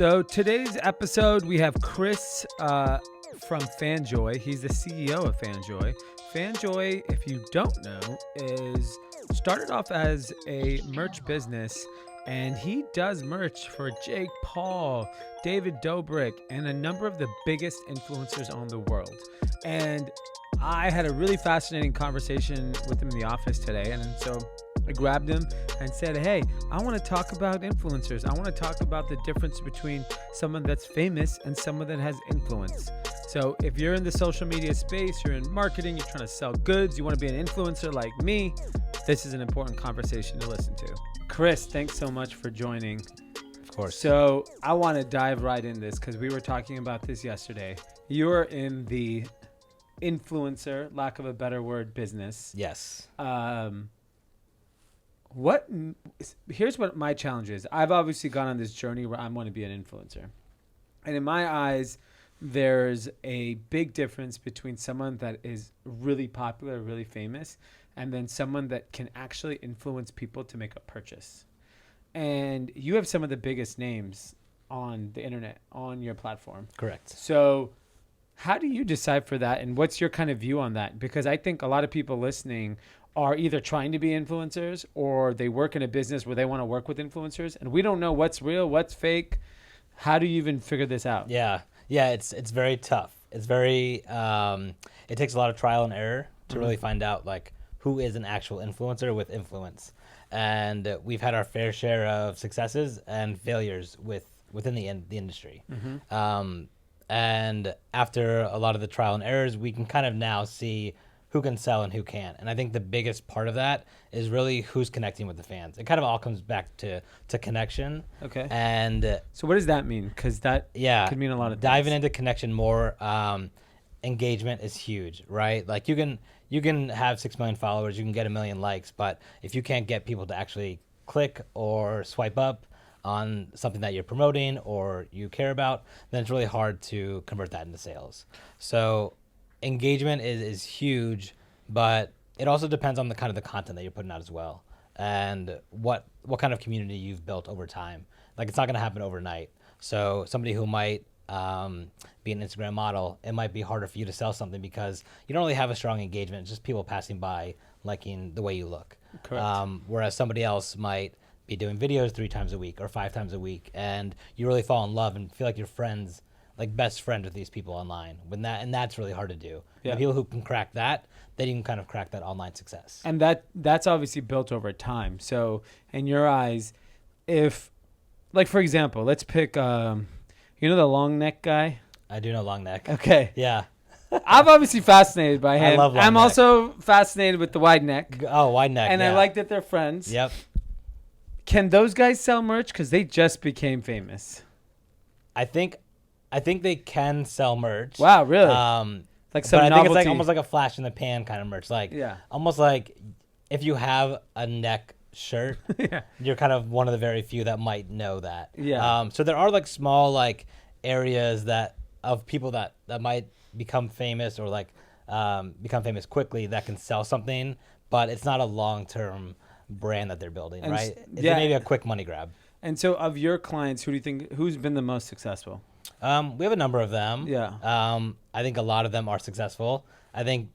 So today's episode, we have Chris from FanJoy. He's the CEO of FanJoy. FanJoy, if you don't know, is started off as a merch business, and he does merch for Jake Paul, David Dobrik, and a number of the biggest influencers on the world. And I had a really fascinating conversation with him in the office today, and so I grabbed him and said, hey, I want to talk about influencers. I want to talk about the difference between someone that's famous and someone that has influence. So if you're in the social media space, you're in marketing, you're trying to sell goods, you want to be an influencer like me, this is an important conversation to listen to. Chris, thanks so much for joining. Of course. So I want to dive right in this because we were talking about this yesterday. You're in the influencer, lack of a better word, business. Yes. Here's what my challenge is. I've obviously gone on this journey where I want to be an influencer. And in my eyes, there's a big difference between someone that is really popular, really famous, and then someone that can actually influence people to make a purchase. And you have some of the biggest names on the internet, on your platform. Correct. So how do you decide for that? And what's your kind of view on that? Because I think a lot of people listening are either trying to be influencers or they work in a business where they want to work with influencers. And we don't know what's real, what's fake. How do you even figure this out? Yeah, it's very tough. It's very, it takes a lot of trial and error to really find out like who is an actual influencer with influence. And we've had our fair share of successes and failures within the industry. And after a lot of the trial and errors, we can kind of now see who can sell and who can't. And I think the biggest part of that is really who's connecting with the fans. It kind of all comes back to connection. Okay. And so what does that mean? Because that could mean a lot of things. Diving into connection more, engagement is huge, right? Like you can have 6 million followers, you can get 1 million likes, but if you can't get people to actually click or swipe up on something that you're promoting or you care about, then it's really hard to convert that into sales. So engagement is huge, but it also depends on the kind of the content that you're putting out as well, and what kind of community you've built over time. Like it's not going to happen overnight. So somebody who might be an Instagram model, it might be harder for you to sell something because you don't really have a strong engagement. It's just people passing by liking the way you look. Correct. Whereas somebody else might be doing videos 3 times a week or 5 times a week, and you really fall in love and feel like you're friends, like best friend with these people online. And that's really hard to do. Yeah. And people who can crack that, then you can kind of crack that online success. And that's obviously built over time. So in your eyes, if, like for example, let's pick, the long neck guy? I do know long neck. Okay. Yeah. I'm obviously fascinated by him. I love long I'm neck. also fascinated with the wide neck. Oh, wide neck. And yeah. I like that they're friends. Yep. Can those guys sell merch? Because they just became famous. I think they can sell merch. Wow, really? Like some but I think novelty. it's like almost like a flash in the pan kind of merch. Like almost like if you have a neck shirt, you're kind of one of the very few that might know that. Yeah. So there are like small like areas that of people that might become famous or like become famous quickly that can sell something, but it's not a long-term brand that they're building, And right? It's maybe a quick money grab. And so of your clients, who do you think, who's been the most successful? We have a number of them. Yeah. I think a lot of them are successful. I think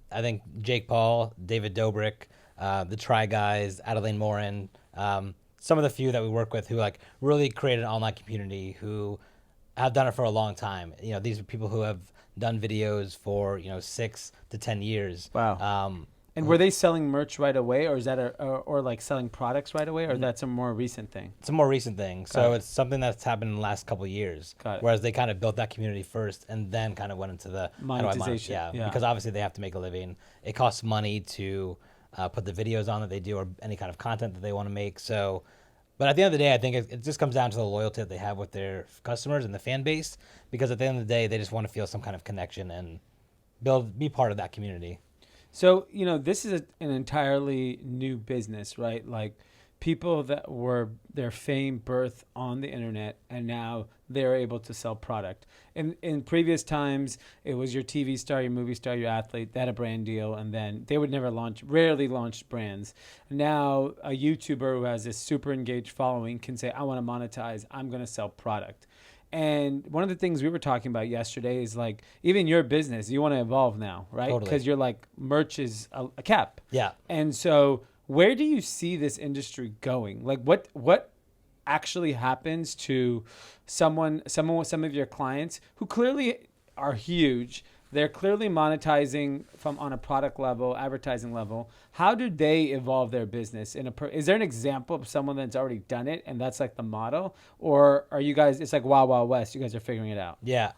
Jake Paul, David Dobrik, the Try Guys, Adeline Morin, some of the few that we work with who like really create an online community who have done it for a long time. These are people who have done videos for 6 to 10 years. Wow. And were they selling merch right away, or is that or like selling products right away, or that's a more recent thing? It's a more recent thing. So it's something that's happened in the last couple of years. Got it. Whereas they kind of built that community first and then kind of went into the monetization. Yeah, because obviously they have to make a living. It costs money to put the videos on that they do or any kind of content that they want to make. So, but at the end of the day, I think it just comes down to the loyalty that they have with their customers and the fan base, because at the end of the day, they just want to feel some kind of connection and be part of that community. So, this is an entirely new business, right? Like people that were their fame birth on the internet, and now they're able to sell product. In previous times, it was your TV star, your movie star, your athlete, that had a brand deal, and then they would rarely launch brands. Now, a YouTuber who has this super engaged following can say, I want to monetize, I'm going to sell product. And one of the things we were talking about yesterday is like, even your business, you want to evolve now, right? Totally. Because you're like, merch is a cap. Yeah. And so where do you see this industry going? Like what actually happens to some of your clients who clearly are huge? They're clearly monetizing from on a product level, advertising level. How do they evolve their business? Is there an example of someone that's already done it and that's like the model? Or are you guys, it's like Wild Wild West, you guys are figuring it out? Yeah.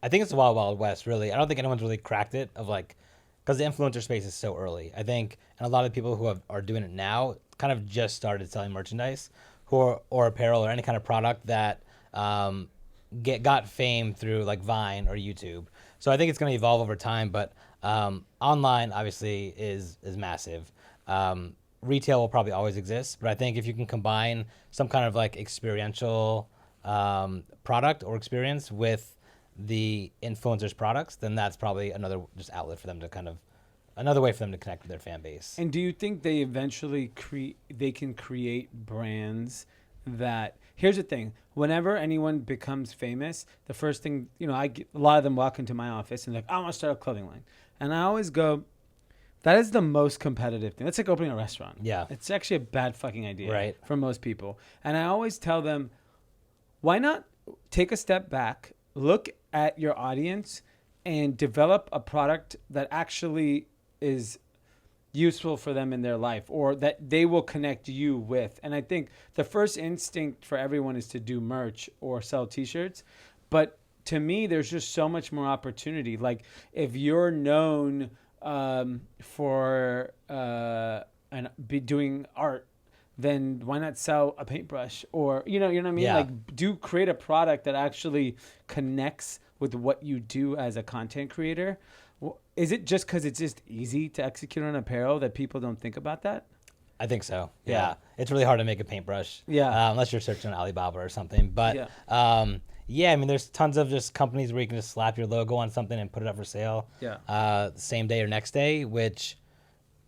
I think it's the Wild Wild West, really. I don't think anyone's really cracked it of like, because the influencer space is so early. I think, and a lot of people who are doing it now kind of just started selling merchandise or apparel or any kind of product that got fame through like Vine or YouTube. So I think it's going to evolve over time, but online obviously is massive. Retail will probably always exist, but I think if you can combine some kind of like experiential product or experience with the influencers' products, then that's probably another just outlet for them to another way for them to connect with their fan base. And do you think they eventually they can create brands that, here's the thing, whenever anyone becomes famous, the first thing, a lot of them walk into my office and like, I want to start a clothing line. And I always go, that is the most competitive thing. That's like opening a restaurant. Yeah. It's actually a bad fucking idea, right, for most people. And I always tell them, why not take a step back, look at your audience and develop a product that actually is useful for them in their life or that they will connect you with. And I think the first instinct for everyone is to do merch or sell t-shirts. But to me, there's just so much more opportunity. Like if you're known for be doing art, then why not sell a paintbrush or, you know what I mean? Yeah. Like create a product that actually connects with what you do as a content creator. Is it just because it's just easy to execute on apparel that people don't think about that? I think so. Yeah. It's really hard to make a paintbrush. Yeah. Unless you're searching on Alibaba or something. But I mean, there's tons of just companies where you can just slap your logo on something and put it up for sale. Yeah. Same day or next day, which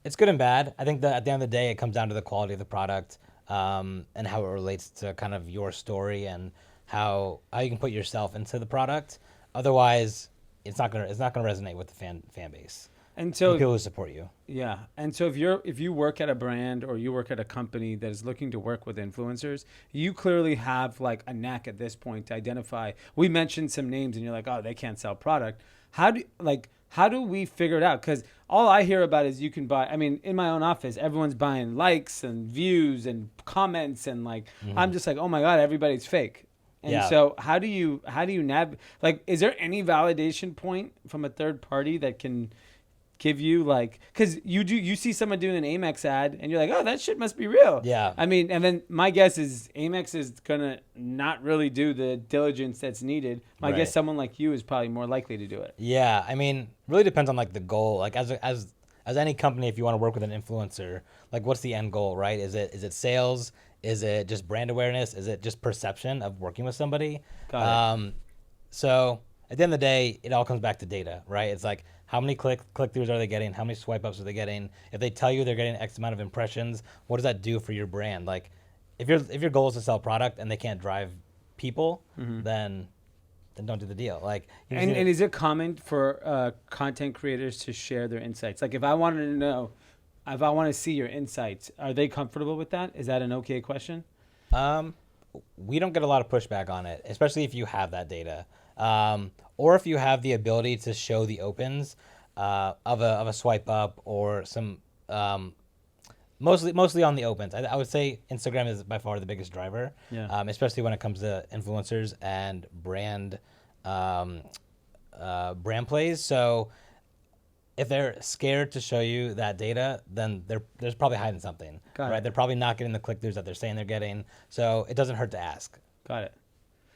it's good and bad. I think that at the end of the day, it comes down to the quality of the product and how it relates to kind of your story and how you can put yourself into the product. Otherwise, it's not gonna resonate with the fan base. And so people who support you. Yeah. And so if you work at a brand or you work at a company that is looking to work with influencers, you clearly have like a knack at this point to identify. We mentioned some names and you're like, oh, they can't sell product. How do we figure it out? Because all I hear about is you can buy. I mean, in my own office, everyone's buying likes and views and comments and like I'm just like, oh my God, everybody's fake. And so how do you like, is there any validation point from a third party that can give you like, because you see someone doing an Amex ad and you're like, oh, that shit must be real. Yeah. I mean, and then my guess is Amex is gonna not really do the diligence that's needed. My guess, someone like you is probably more likely to do it. Yeah, I mean, really depends on like the goal. Like as any company, if you want to work with an influencer, like what's the end goal, right? Is it sales? Is it just brand awareness? Is it just perception of working with somebody? Got it. So at the end of the day, it all comes back to data, right? It's like how many click-throughs are they getting? How many swipe-ups are they getting? If they tell you they're getting X amount of impressions, what does that do for your brand? Like if your goal is to sell product and they can't drive people, then don't do the deal. Like, and is it common for content creators to share their insights? Like if I wanted to know, if I want to see your insights, are they comfortable with that? Is that an okay question? We don't get a lot of pushback on it, especially if you have that data. Or if you have the ability to show the opens of a swipe up or some mostly on the opens. I would say Instagram is by far the biggest driver, especially when it comes to influencers and brand plays. So if they're scared to show you that data, then there's probably hiding something, right? They're probably not getting the click-throughs that they're saying they're getting. So it doesn't hurt to ask. Got it.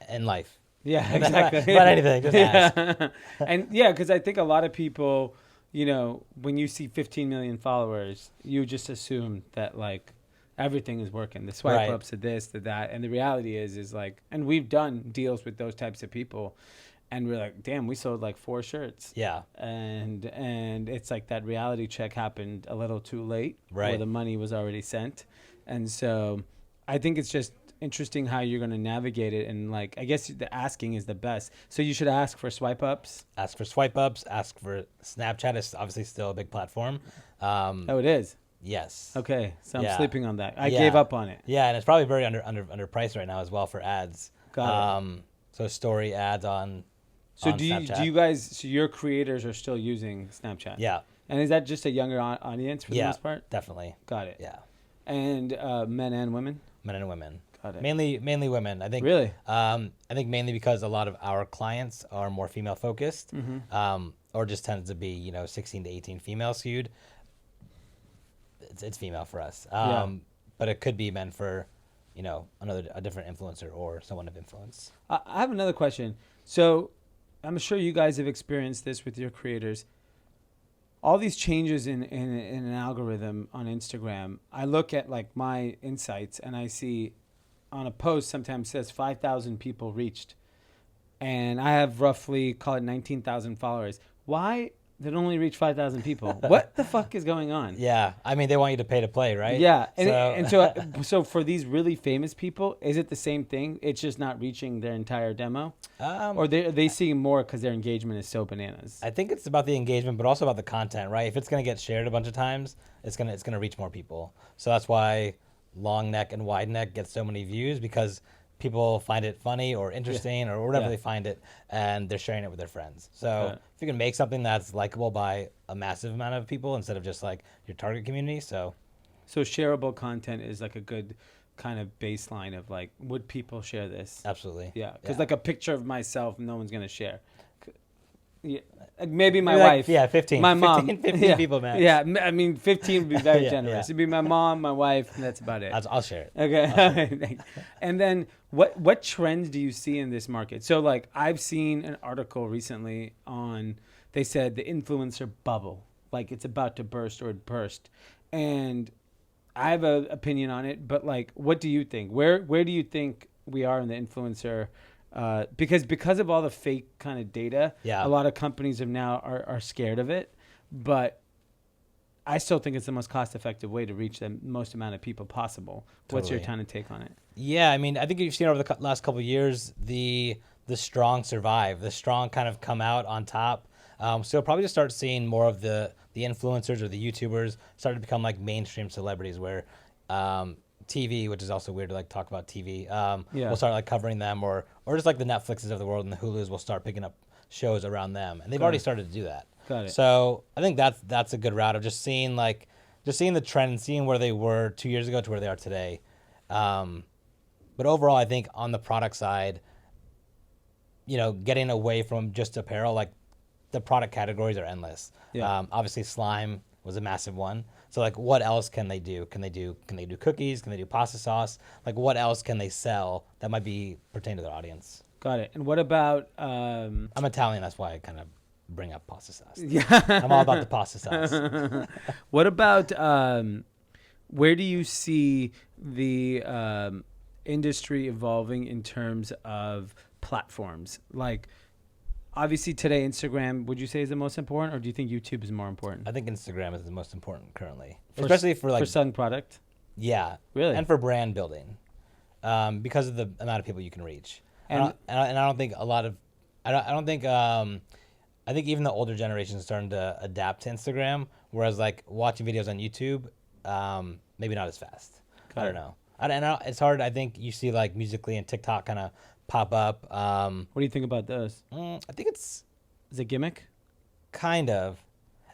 In life. Yeah, exactly. About anything, just ask. And because I think a lot of people, when you see 15 million followers, you just assume that like everything is working. The swipe ups to this, to that. And the reality is like, and we've done deals with those types of people. And we're like, damn, we sold like 4 shirts. Yeah. And it's like that reality check happened a little too late. Right. Where the money was already sent. And so I think it's just interesting how you're going to navigate it. And like, I guess the asking is the best. So you should ask for swipe ups. Ask for swipe ups. Ask for Snapchat is obviously still a big platform. Oh, it is. Yes. Okay, so I'm Yeah. sleeping on that. I Yeah. gave up on it. Yeah, and it's probably very underpriced right now as well for ads. Got it. So story ads on. So on Snapchat. do you guys? So your creators are still using Snapchat? Yeah. And is that just a younger audience for the most part? Definitely. Got it. Yeah. And men and women. Men and women. Got it. Mainly women. I think. Really? I think mainly because a lot of our clients are more female focused, or just tends to be 16 to 18 female skewed. It's female for us. But it could be men for, a different influencer or someone of influence. I have another question. So I'm sure you guys have experienced this with your creators. All these changes in an algorithm on Instagram, I look at like my insights and I see on a post sometimes says 5,000 people reached. And I have roughly, call it 19,000 followers. Why did it only reach 5,000 people? What the fuck is going on? Yeah, I mean, they want you to pay to play, right? Yeah, so for these really famous people, is it the same thing? It's just not reaching their entire demo, or they see more because their engagement is so bananas. I think it's about the engagement, but also about the content, right? If it's gonna get shared a bunch of times, it's gonna reach more people. So that's why long neck and wide neck get so many views, because people find it funny or interesting or whatever they find it, and they're sharing it with their friends. So if you can make something that's likable by a massive amount of people instead of just like your target community. So shareable content is like a good kind of baseline of like, would people share this? absolutely. Yeah, because like a picture of myself, no one's gonna share. Yeah, maybe my wife. 15. My mom. 15 people, man. Yeah, I mean, 15 would be very generous. Yeah. It'd be my mom, my wife, and that's about it. I'll share it. Okay. And then what trends do you see in this market? So like I've seen an article recently they said the influencer bubble, like it's about to burst or it burst. And I have an opinion on it, but like, what do you think? Where do you think we are in the influencer? Because of all the fake kind of data, a lot of companies are scared of it, but I still think it's the most cost-effective way to reach the most amount of people possible. Totally. What's your kind of take on it? Yeah, I mean, I think you've seen over the last couple of years, the strong survive, the strong kind of come out on top. So probably just start seeing more of the influencers or the YouTubers start to become like mainstream celebrities, where TV, which is also weird to like talk about TV, we'll start like covering them, or just like the Netflixes of the world and the Hulus will start picking up shows around them, and they've already started to do that. Got it. So I think that's a good route of just seeing the trend and seeing where they were 2 years ago to where they are today. But overall, I think on the product side, getting away from just apparel, like the product categories are endless. Yeah. Obviously, slime was a massive one. So like, what else can they do? Can they do cookies? Can they do pasta sauce? Like, what else can they sell that might be pertain to their audience? Got it. And what about? I'm Italian, that's why I kind of bring up pasta sauce. Yeah. I'm all about the pasta sauce. What about? Where do you see the industry evolving in terms of platforms? Like, obviously today, Instagram, would you say is the most important, or do you think YouTube is more important? I think Instagram is the most important currently, especially for selling product. Yeah, really, and for brand building, because of the amount of people you can reach. And I don't think I think even the older generation is starting to adapt to Instagram, whereas like watching videos on YouTube, maybe not as fast. I don't know. It's hard. I think you see like Musical.ly and TikTok kind of pop up. What do you think about those? I think is it gimmick? Kind of.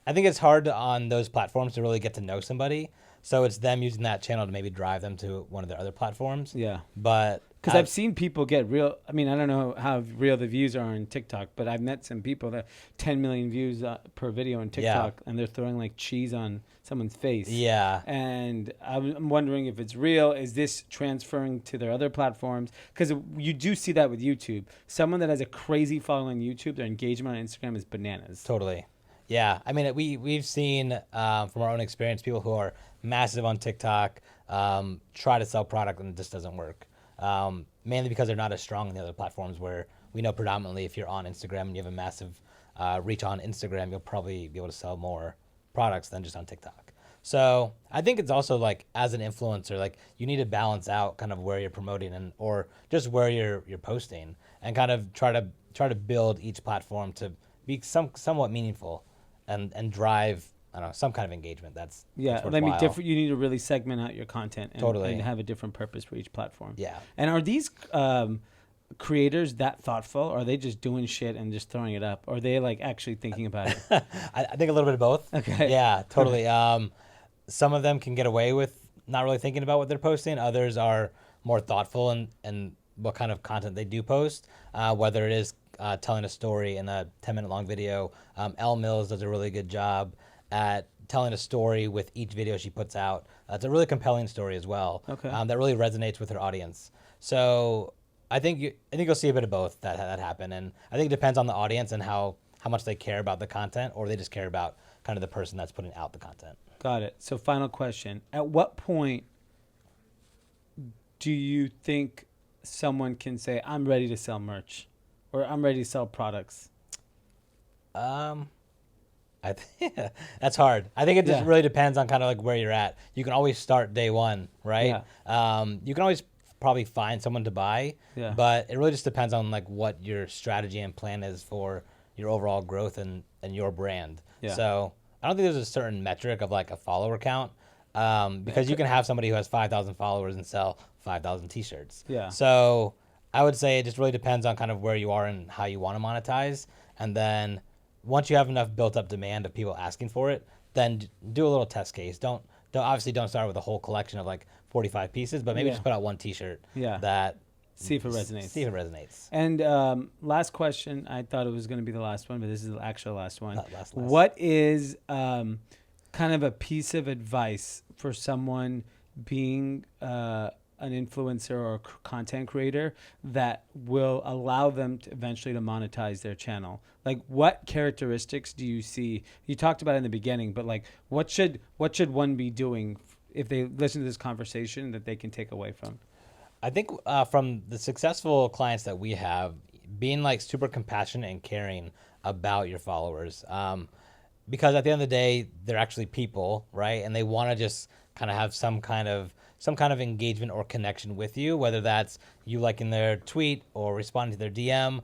I think it's hard on those platforms to really get to know somebody. So it's them using that channel to maybe drive them to one of their other platforms. Yeah. But because I've seen people get real. I mean, I don't know how real the views are on TikTok, but I've met some people that 10 million views per video on TikTok, and they're throwing like cheese on someone's face. Yeah. And I'm wondering if it's real. Is this transferring to their other platforms? Because you do see that with YouTube. Someone that has a crazy following on YouTube, their engagement on Instagram is bananas. Totally. Yeah. I mean, we've seen from our own experience, people who are massive on TikTok try to sell product and it just doesn't work. Mainly because they're not as strong in the other platforms, where we know predominantly if you're on Instagram and you have a massive reach on Instagram, you'll probably be able to sell more products than just on TikTok. So I think it's also like as an influencer, like you need to balance out kind of where you're promoting and or just where you're posting and kind of try to build each platform to be somewhat meaningful and drive I don't know some kind of engagement. That's worthwhile. different. You need to really segment out your content and, Totally. and have a different purpose for each platform. Yeah. And are these creators that thoughtful? Or are they just doing shit and just throwing it up? Or are they like actually thinking about it? I think a little bit of both. Okay. Yeah, totally. Some of them can get away with not really thinking about what they're posting. Others are more thoughtful and what kind of content they do post, whether it is telling a story in a 10-minute long video. Elle Mills does a really good job at telling a story with each video she puts out. It's a really compelling story as well. Okay. That really resonates with her audience. So I think you'll see a bit of both that happen, and I think it depends on the audience and how much they care about the content, or they just care about kind of the person that's putting out the content. Got it. So final question. At what point do you think someone can say, I'm ready to sell merch or I'm ready to sell products? I think that's hard. I think it just really depends on kind of like where you're at. You can always start day one, right? Yeah. You can always probably find someone to buy, Yeah. but it really just depends on like what your strategy and plan is for your overall growth and your brand. Yeah. So I don't think there's a certain metric of like a follower count, because you can have somebody who has 5,000 followers and sell 5,000 t-shirts. Yeah. So I would say it just really depends on kind of where you are and how you want to monetize. And then once you have enough built up demand of people asking for it, then do a little test case. Don't start with a whole collection of like 45 pieces, but maybe just put out one t-shirt that See if it resonates. See if it resonates. And last question. I thought it was going to be the last one, but this is the actual last one. Last. What is kind of a piece of advice for someone being an influencer or content creator that will allow them to eventually to monetize their channel? Like, what characteristics do you see? You talked about it in the beginning, but like, what should one be doing if they listen to this conversation that they can take away from? I think from the successful clients that we have, being like super compassionate and caring about your followers, because at the end of the day, they're actually people, right? And they want to just kind of have some kind of engagement or connection with you, whether that's you liking their tweet or responding to their DM,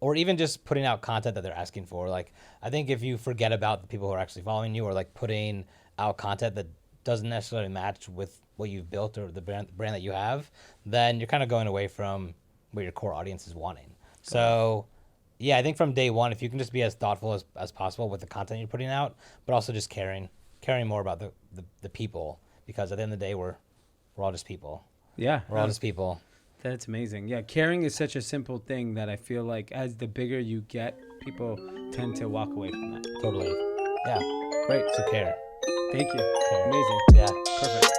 or even just putting out content that they're asking for. Like, I think if you forget about the people who are actually following you, or like putting out content that doesn't necessarily match with what you've built or the brand that you have, then you're kind of going away from what your core audience is wanting. So yeah, I think from day one, if you can just be as thoughtful as possible with the content you're putting out, but also just caring more about the people, because at the end of the day, we're all just people. Yeah. We're all just people. That's amazing. Yeah, caring is such a simple thing that I feel like as the bigger you get, people tend to walk away from that. Totally. Yeah. Great. So care. Thank you. Care. Amazing. Yeah. Perfect.